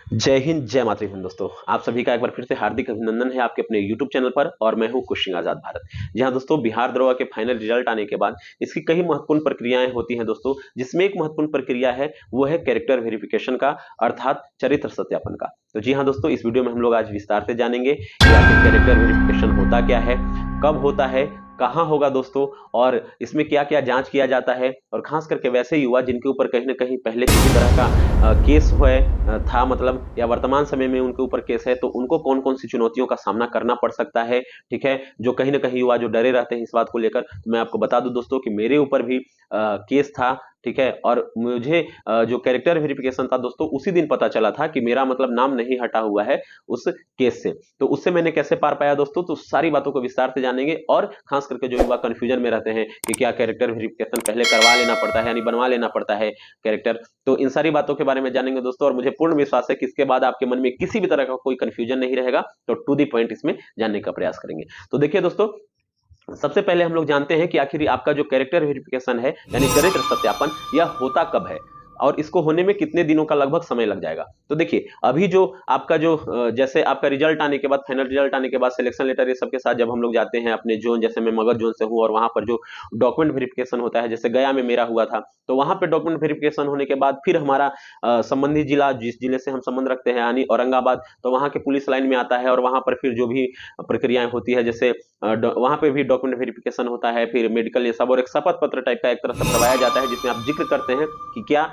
जय हिंद, जय मातृभूमि। दोस्तों, आप सभी का एक बार फिर से हार्दिक अभिनंदन है आपके अपने YouTube चैनल पर। और मैं हूं कुछ सिंह आजाद भारत। जी हां दोस्तों, बिहार दरोगा के फाइनल रिजल्ट आने के बाद इसकी कई महत्वपूर्ण प्रक्रियाएं होती हैं दोस्तों, जिसमें एक महत्वपूर्ण प्रक्रिया है वो है कैरेक्टर वेरिफिकेशन का, अर्थात चरित्र सत्यापन का। तो जी हां दोस्तों, इस वीडियो में हम लोग आज विस्तार से जानेंगे कि आखिर कैरेक्टर वेरिफिकेशन होता क्या है, कब होता है, कहाँ होगा दोस्तों, और इसमें क्या क्या जांच किया जाता है, और खास करके वैसे युवा जिनके ऊपर कहीं ना कहीं पहले किसी तरह का केस था, मतलब या वर्तमान समय में उनके ऊपर केस है, तो उनको कौन कौन सी चुनौतियों का सामना करना पड़ सकता है। ठीक है, जो कहीं ना कहीं युवा जो डरे रहते हैं इस बात को लेकर, तो मैं आपको बता दूं दोस्तों कि मेरे ऊपर भी केस था। ठीक है, और मुझे जो कैरेक्टर वेरिफिकेशन था दोस्तों, उसी दिन पता चला था कि मेरा मतलब नाम नहीं हटा हुआ है उस केस से। तो उससे मैंने कैसे पार पाया दोस्तों, तो सारी बातों को विस्तार से जानेंगे। और खास करके जो युवा कंफ्यूजन में रहते हैं कि क्या कैरेक्टर वेरिफिकेशन पहले करवा लेना पड़ता है, यानी बनवा लेना पड़ता है कैरेक्टर, तो इन सारी बातों के बारे में जानेंगे दोस्तों। और मुझे पूर्ण विश्वास है कि इसके बाद आपके मन में किसी भी तरह का कोई कंफ्यूजन नहीं रहेगा। तो टू दी पॉइंट इसमें जानने का प्रयास करेंगे। तो देखिए दोस्तों, सबसे पहले हम लोग जानते हैं कि आखिर आपका जो कैरेक्टर वेरिफिकेशन है, यानी चरित्र सत्यापन, यह होता कब है और इसको होने में कितने दिनों का लगभग समय लग जाएगा। तो देखिए, अभी जो आपका जो जैसे आपका रिजल्ट आने के बाद, फाइनल रिजल्ट आने के बाद सिलेक्शन लेटर ये सब के साथ जब हम लोग जाते हैं अपने जोन, जैसे मैं मगध जोन से हूं, और वहां पर जो डॉक्यूमेंट वेरिफिकेशन होता है, जैसे गया में मेरा हुआ था, तो वहां पे डॉक्यूमेंट वेरिफिकेशन होने के बाद फिर हमारा संबंधित जिला, जिस जिले से हम संबंध रखते हैं, यानी औरंगाबाद, तो वहां के पुलिस लाइन में आता है। और वहां पर फिर जो भी प्रक्रियाएं होती है, जैसे वहां पे भी डॉक्यूमेंट वेरिफिकेशन होता है, फिर मेडिकल ये सब, और एक शपथ पत्र टाइप का एक तरह से करवाया जाता है, जिसमें आप जिक्र करते हैं कि क्या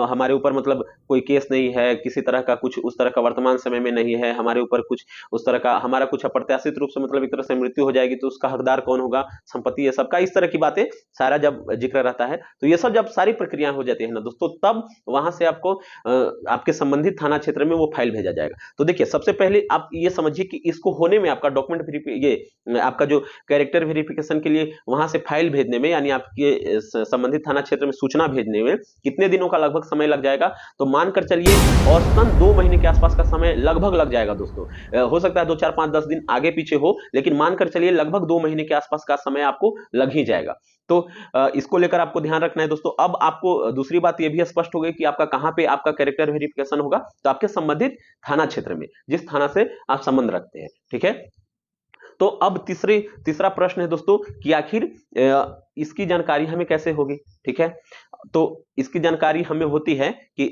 हमारे ऊपर मतलब कोई केस नहीं है, किसी तरह का कुछ उस तरह का वर्तमान समय में नहीं है, हमारे ऊपर कुछ उस तरह का, हमारा कुछ अप्रत्याशित रूप से मतलब एक तरह से मृत्यु हो जाएगी तो उसका हकदार कौन होगा, संपत्ति, ये सब का, इस तरह की बातें सारा जब जिक्र रहता है, तो ये सब जब सारी प्रक्रियाएं हो जाती है ना दोस्तों, तब वहां से आपको आपके संबंधित थाना क्षेत्र में वो फाइल भेजा जाएगा। तो देखिए, सबसे पहले आप ये समझिए कि इसको होने में आपका डॉक्यूमेंट ये आपका जो कैरेक्टर वेरिफिकेशन के लिए वहां से फाइल भेजने में, यानी आपके संबंधित थाना क्षेत्र में सूचना भेजने में कितने दिनों का लगभग समय लग जाएगा, तो मानकर चलिए औसतन 2 महीने के आसपास का समय लगभग लग जाएगा दोस्तों। हो सकता है 2 4 5 10 दिन आगे पीछे हो, लेकिन मानकर चलिए लगभग 2 महीने के आसपास का समय आपको लग ही जाएगा। तो इसको लेकर आपको ध्यान रखना है दोस्तों। अब आपको दूसरी बात यह भी स्पष्ट हो गई कि आपका कहां पे आपका कैरेक्टर वेरिफिकेशन होगा, तो आपके संबंधित थाना क्षेत्र में, जिस थाना से आप संबंध रखते हैं। ठीक है, तो अब तीसरा प्रश्न है दोस्तों कि आखिर इसकी जानकारी हमें कैसे होगी। ठीक है, तो इसकी जानकारी हमें होती है कि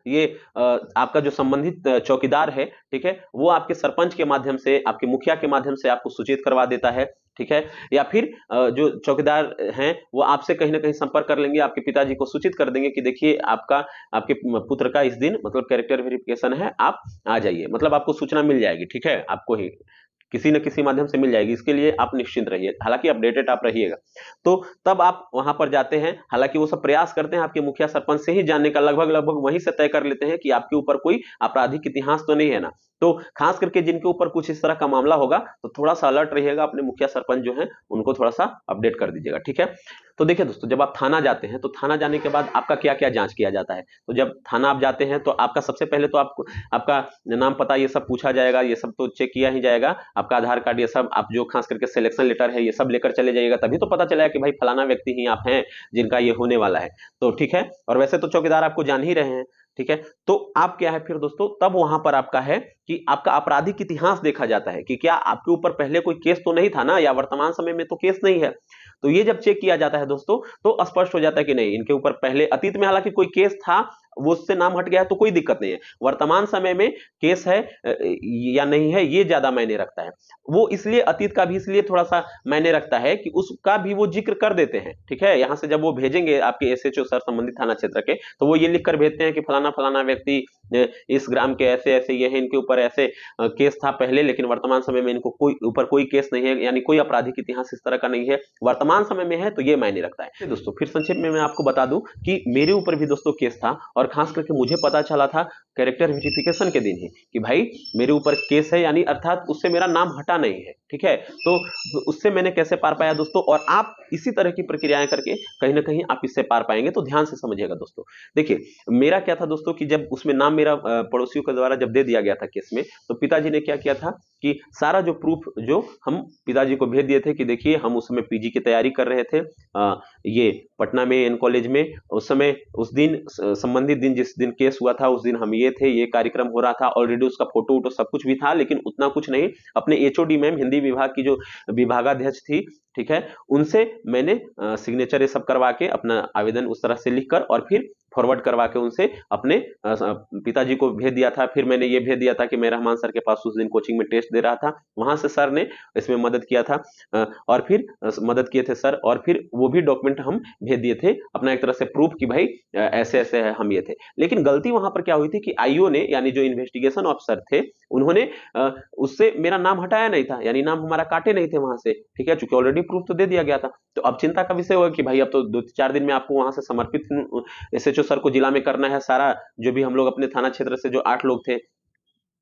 ये आपका जो संबंधित चौकीदार है, ठीक है, वो आपके सरपंच के माध्यम से, आपके मुखिया के माध्यम से आपको सूचित करवा देता है। ठीक है, या फिर जो चौकीदार हैं वो आपसे कहीं ना कहीं संपर्क कर लेंगे, आपके पिताजी को सूचित कर देंगे कि देखिए आपके पुत्र का इस दिन मतलब कैरेक्टर वेरिफिकेशन है, आप आ जाइए, मतलब आपको सूचना मिल जाएगी। ठीक है, आपको ही किसी न किसी माध्यम से मिल जाएगी, इसके लिए आप निश्चिंत रहिए, हालांकि अपडेटेड आप रहिएगा। तो तब आप वहां पर जाते हैं, हालांकि वो सब प्रयास करते हैं आपके मुखिया सरपंच से ही जानने का, लगभग लगभग वहीं से तय कर लेते हैं कि आपके ऊपर कोई आपराधिक इतिहास तो नहीं है ना। तो खास करके जिनके ऊपर कुछ इस तरह का मामला होगा, तो थोड़ा सा अलर्ट रहिएगा, अपने मुखिया सरपंच जो है उनको थोड़ा सा अपडेट कर दीजिएगा। ठीक है, तो देखिए दोस्तों, जब आप थाना जाते हैं तो थाना जाने के बाद आपका क्या क्या जांच किया जाता है। तो जब थाना आप जाते हैं तो आपका सबसे पहले तो आपको आपका नाम पता ये सब पूछा जाएगा, ये सब तो चेक किया ही जाएगा, आपका आधार कार्ड, ये सब आप जो खास करके सिलेक्शन लेटर है ये सब लेकर चले जाइएगा, तभी तो पता चलेगा कि भाई फलाना व्यक्ति ही आप हैं जिनका ये होने वाला है। तो ठीक है, और वैसे तो चौकीदार आपको जान ही रहे हैं। ठीक है, तो आप क्या है फिर दोस्तों, तब वहां पर आपका है कि आपका आपराधिक इतिहास देखा जाता है कि क्या आपके ऊपर पहले कोई केस तो नहीं था ना, या वर्तमान समय में तो केस नहीं है। तो ये जब चेक किया जाता है दोस्तों, तो स्पष्ट हो जाता है कि नहीं, इनके ऊपर पहले अतीत में हालांकि कोई केस था, वो उससे नाम हट गया है तो कोई दिक्कत नहीं है। वर्तमान समय में केस है या नहीं है, ये ज्यादा मायने रखता है। वो इसलिए अतीत का भी इसलिए थोड़ा सा मायने रखता है कि उसका भी वो जिक्र कर देते हैं। ठीक है, यहां से जब वो भेजेंगे आपके एसएचओ सर संबंधित थाना क्षेत्र के, तो वो ये लिख कर भेजते हैं कि फलाना फलाना व्यक्ति इस ग्राम के ऐसे ऐसे ये है, इनके ऊपर ऐसे केस था पहले, लेकिन वर्तमान समय में इनको कोई ऊपर कोई केस नहीं है, यानी कोई आपराधिक इतिहास इस तरह का नहीं है, वर्तमान समय में है, तो ये मायने रखता है। दोस्तों, फिर संक्षेप में मैं आपको बता दूं कि मेरे ऊपर भी दोस्तों केस था, और खास करके मुझे पता चला था कैरेक्टर वेरिफिकेशन के दिन ही कि भाई मेरे ऊपर केस है, यानी अर्थात उससे मेरा नाम हटा नहीं है। ठीक है, तो उससे मैंने कैसे पार पाया दोस्तों, और आप इसी तरह की प्रक्रियाएं करके कहीं ना कहीं आप इससे पार पाएंगे। तो ध्यान से समझिएगा दोस्तों। देखिए, मेरा क्या था दोस्तों कि जब उसमें नाम मेरा पड़ोसियों के द्वारा जब दे दिया गया था केस में, तो पिताजी ने क्या किया था कि सारा जो प्रूफ जो हम पिताजी को भेज दिए थे कि देखिए हम उस समय पीजी की तैयारी कर रहे थे, ये पटना में एन कॉलेज में। उस समय उस दिन संबंधित दिन जिस दिन केस हुआ था उस दिन हम ये थे, ये कार्यक्रम हो रहा था, ऑलरेडी उसका फोटो वोटो सब कुछ भी था, लेकिन उतना कुछ नहीं। अपने एचओडी मैम, हिंदी विभाग की जो विभागाध्यक्ष थी, ठीक है, उनसे मैंने सिग्नेचर ये सब करवा के अपना आवेदन उस तरह से लिखकर और फिर फॉरवर्ड करवा के उनसे अपने पिताजी को भेज दिया था। फिर मैंने ये भेज दिया था कि मैं रहमान सर के पास उस दिन कोचिंग में टेस्ट दे रहा था, वहां से सर ने इसमें मदद किया था और फिर मदद किए थे सर, और फिर वो भी डॉक्यूमेंट हम भेज दिए थे अपना एक तरह से प्रूफ कि भाई ऐसे ऐसे है, हम ये थे। लेकिन गलती वहां पर क्या हुई थी कि आईओ ने, यानी जो इन्वेस्टिगेशन ऑफिसर थे, उन्होंने उससे मेरा नाम हटाया नहीं था, यानी नाम हमारा काटे नहीं थे वहां से, ठीक है, चूंकि ऑलरेडी प्रूफ तो दे दिया गया था। तो अब चिंता का विषय हुआ कि भाई अब तो 2-4 दिन में आपको वहां से समर्पित एसएचओ सर को जिला में करना है सारा, जो भी हम लोग अपने थाना क्षेत्र से जो 8 लोग थे,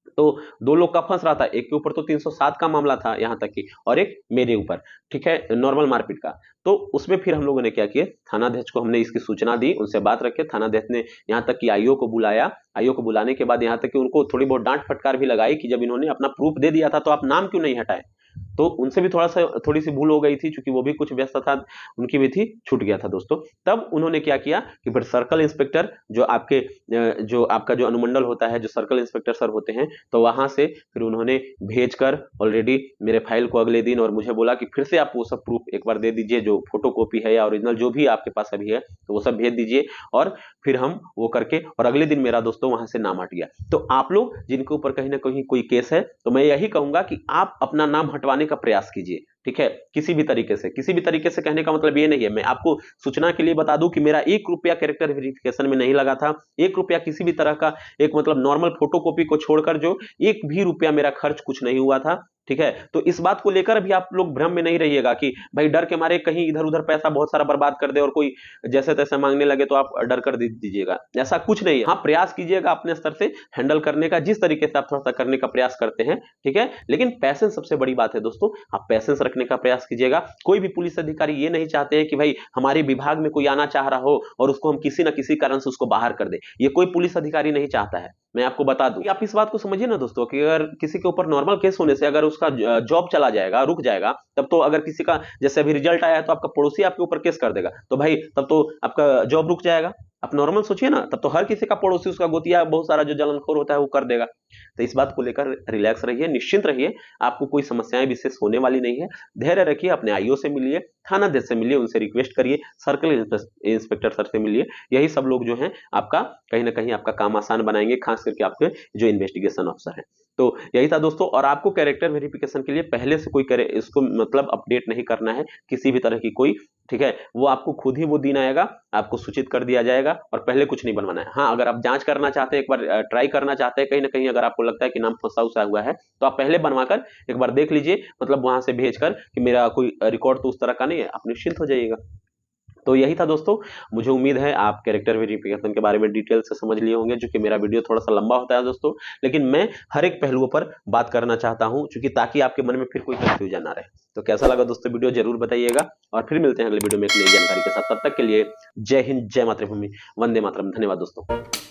तो 2 लोग का फंस रहा था, एक के ऊपर तो 307 का मामला था यहां तक कि, और एक मेरे ऊपर, ठीक है, नॉर्मल मारपीट का। तो उसमें फिर हम लोगों ने क्या किया, थानाध्यक्ष को हमने इसकी सूचना दी, उनसे बात रखे, थानाध्यक्ष ने यहां तक कि आईओ को बुलाया, आईओ को बुलाने के बाद यहां तक कि उनको थोड़ी बहुत डांट फटकार भी लगाई कि जब इन्होंने अपना प्रूफ दे दिया था तो आप नाम क्यों नहीं हटाए। तो उनसे भी थोड़ी सी भूल हो गई थी, क्योंकि वो भी कुछ व्यस्त था, उनकी भी थी, छूट गया था दोस्तों। तब उन्होंने क्या किया कि फिर सर्कल इंस्पेक्टर जो आपका जो अनुमंडल होता है, जो सर्कल इंस्पेक्टर सर होते हैं, तो वहां से फिर उन्होंने भेजकर ऑलरेडी मेरे फाइल को अगले दिन, और मुझे बोला कि फिर से आप वो सब प्रूफ एक बार दे दीजिए, जो फोटोकॉपी है या ओरिजिनल जो भी आपके पास अभी है, तो वो सब भेज दीजिए, और फिर हम वो करके, और अगले दिन मेरा दोस्तों वहां से नाम हट गया। तो आप लोग जिनके ऊपर कहीं ना कहीं कोई केस है, तो मैं यही कहूंगा कि आप अपना नाम हटवाने का प्रयास कीजिए, ठीक है, किसी भी तरीके से कहने का मतलब ये नहीं है, मैं आपको सूचना के लिए बता दूं कि मेरा 1 रुपया कैरेक्टर वेरिफिकेशन में नहीं लगा था, 1 रुपया किसी भी तरह का, एक मतलब नॉर्मल फोटोकॉपी को छोड़कर जो 1 भी रुपया मेरा खर्च कुछ नहीं हुआ था, ठीक है। तो इस बात को लेकर भी आप लोग भ्रम में नहीं रहिएगा कि भाई डर के मारे कहीं इधर उधर पैसा बहुत सारा बर्बाद कर दे और कोई जैसे तैसे मांगने लगे तो आप डर कर दीजिएगा, ऐसा कुछ नहीं है। हाँ, प्रयास कीजिएगा अपने स्तर से हैंडल करने का, जिस तरीके से आप थोड़ा सा करने का प्रयास करते हैं, ठीक है, लेकिन पैसेंस सबसे बड़ी बात है दोस्तों, आप पैसेंस रखने का प्रयास कीजिएगा। कोई भी पुलिस अधिकारी ये नहीं चाहते हैं कि भाई हमारे विभाग में कोई आना चाह रहा हो और उसको हम किसी ना किसी कारण से उसको बाहर कर दे, ये कोई पुलिस अधिकारी नहीं चाहता है। मैं आपको बता दूं, आप इस बात को समझिए ना दोस्तों कि अगर किसी के ऊपर नॉर्मल केस होने से अगर उसका जॉब चला जाएगा, रुक जाएगा, तब तो अगर किसी का जैसे अभी रिजल्ट आया है तो आपका पड़ोसी आपके ऊपर केस कर देगा, तो भाई तब तो आपका जॉब रुक जाएगा। आप नॉर्मल सोचिए ना, तब तो हर किसी का पड़ोसी, उसका गोतिया, बहुत सारा जो जलनखोर होता है वो कर देगा। तो इस बात को लेकर रिलैक्स रहिए, निश्चिंत रहिए, आपको कोई समस्याएं विशेष होने वाली नहीं है। धैर्य रखिए, अपने आईओ से मिलिए, थानाध्यक्ष से मिलिए, उनसे रिक्वेस्ट करिए, सर्कल इंस्पेक्टर सर से मिलिए, यही सब लोग जो हैं आपका कहीं ना कहीं आपका काम आसान बनाएंगे, खास करके आपके जो इन्वेस्टिगेशन ऑफिसर हैं। तो यही था दोस्तों, और आपको कैरेक्टर वेरिफिकेशन के लिए पहले से कोई इसको मतलब अपडेट नहीं करना है किसी भी तरह की कोई, ठीक है, वो आपको खुद ही वो दिन आएगा, आपको सूचित कर दिया जाएगा, और पहले कुछ नहीं बनवाना है। हाँ, अगर आप जांच करना चाहते हैं, एक बार ट्राई करना चाहते हैं, कहीं ना कहीं अगर आपको लगता है कि नाम फंसा उसा हुआ है, तो आप पहले बनवाकर एक बार देख लीजिए, मतलब वहां से भेजकर कि मेरा कोई रिकॉर्ड तो उस तरह का नहीं है, आप निश्चिंत हो जाइएगा। तो यही था दोस्तों, मुझे उम्मीद है आप कैरेक्टर वेरिफिकेशन के बारे में डिटेल से समझ लिए होंगे, जो कि मेरा वीडियो थोड़ा सा लंबा होता है दोस्तों, लेकिन मैं हर एक पहलुओं पर बात करना चाहता हूं, क्योंकि ताकि आपके मन में फिर कोई कंफ्यूजन ना रहे। तो कैसा लगा दोस्तों वीडियो, जरूर बताइएगा, और फिर मिलते हैं अगले वीडियो में एक नई जानकारी के साथ। तब तक के लिए जय हिंद, जय मातृभूमि, वंदे मातरम। धन्यवाद दोस्तों।